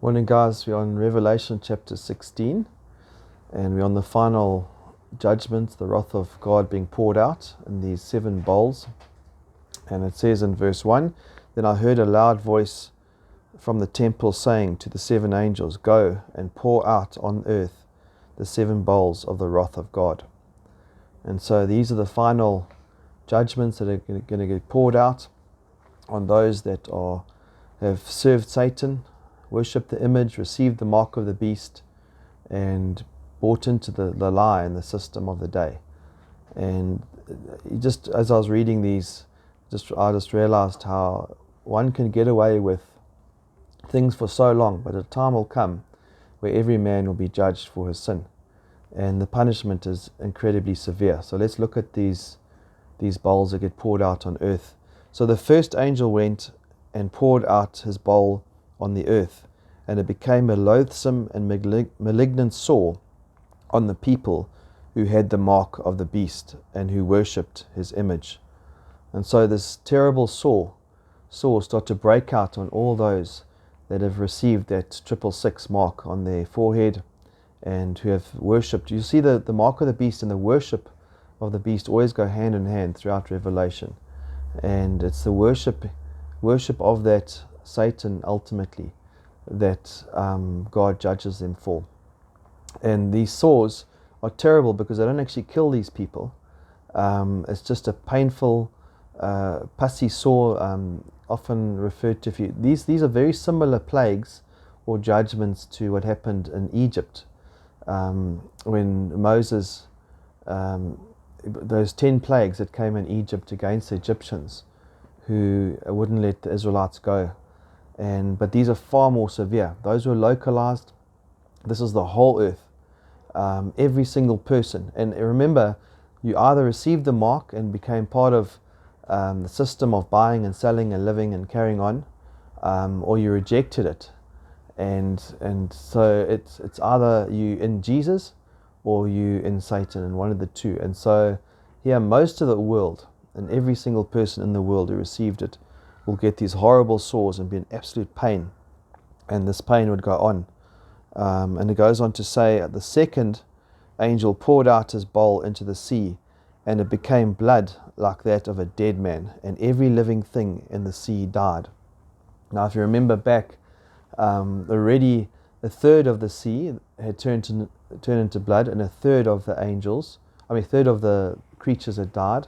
Morning, guys. We're on Revelation chapter 16, and we're on the final judgment, the wrath of God being poured out in these 7 bowls. And it says in verse 1, "Then I heard a loud voice from the temple saying to the 7 angels, Go and pour out on earth the 7 bowls of the wrath of God." And so these are the final judgments that are going to get poured out on those that have served Satan, worshipped the image, received the mark of the beast, and bought into the lie and the system of the day. And just as I was reading these, I just realized how one can get away with things for so long, but a time will come where every man will be judged for his sin, and the punishment is incredibly severe. So let's look at these bowls that get poured out on earth. So the first angel went and poured out his bowl on the earth, and it became a loathsome and malignant sore on the people who had the mark of the beast and who worshipped his image. And so this terrible sore started to break out on all those that have received that 666 mark on their forehead and who have worshipped. You see the mark of the beast and the worship of the beast always go hand in hand throughout Revelation, and it's the worship of that Satan ultimately that God judges them for. And these sores are terrible because they don't actually kill these people. It's just a painful pussy sore, often referred to. These are very similar plagues or judgments to what happened in Egypt when Moses, those 10 plagues that came in Egypt against the Egyptians who wouldn't let the Israelites go. But these are far more severe. Those were localized. This is the whole earth, every single person. And remember, you either received the mark and became part of the system of buying and selling and living and carrying on, or you rejected it. And so it's either you in Jesus or you in Satan, and one of the two. And so here, most of the world, and every single person in the world who received it, will get these horrible sores and be in absolute pain, and this pain would go on. And it goes on to say, the second angel poured out his bowl into the sea, and it became blood like that of a dead man, and every living thing in the sea died. Now, if you remember back, already a third of the sea had turned into blood, and a third of the creatures had died.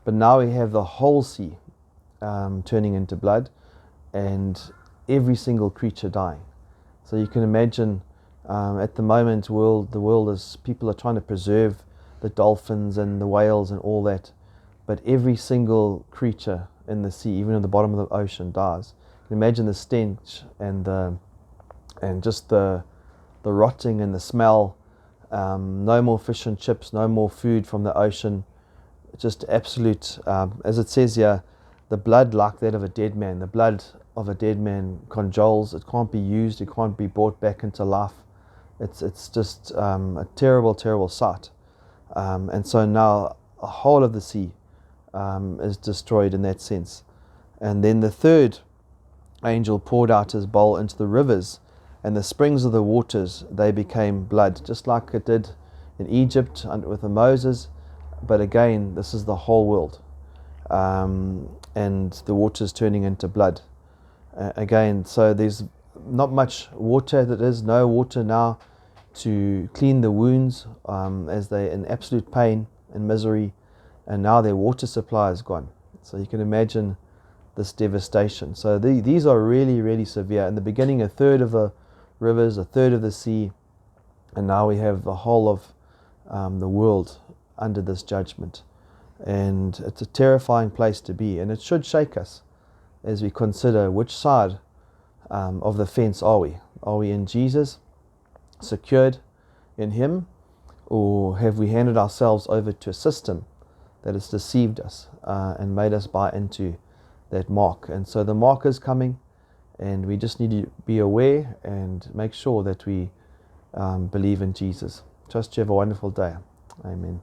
But now we have the whole sea turning into blood, and every single creature dying. So you can imagine at the moment, the world is, people are trying to preserve the dolphins and the whales and all that, but every single creature in the sea, even at the bottom of the ocean, dies. You can imagine the stench and just the rotting and the smell. No more fish and chips, no more food from the ocean. Just absolute, as it says here, the blood like that of a dead man. The blood of a dead man congeals. It can't be used. It can't be brought back into life. It's just a terrible, terrible sight. And so now a whole of the sea is destroyed in that sense. And then the third angel poured out his bowl into the rivers, and the springs of the waters, they became blood, just like it did in Egypt with Moses. But again, this is the whole world, and the waters turning into blood again. So there's not much water. That is no water now to clean the wounds, as they're in absolute pain and misery, and now their water supply is gone. So you can imagine this devastation. So these are really, really severe. In the beginning, a third of the rivers, a third of the sea, and now we have the whole of the world under this judgment. And it's a terrifying place to be, and it should shake us as we consider which side of the fence are we. Are we in Jesus, secured in Him, or have we handed ourselves over to a system that has deceived us and made us buy into that mark? And so the mark is coming, and we just need to be aware and make sure that we believe in Jesus. Trust you have a wonderful day. Amen.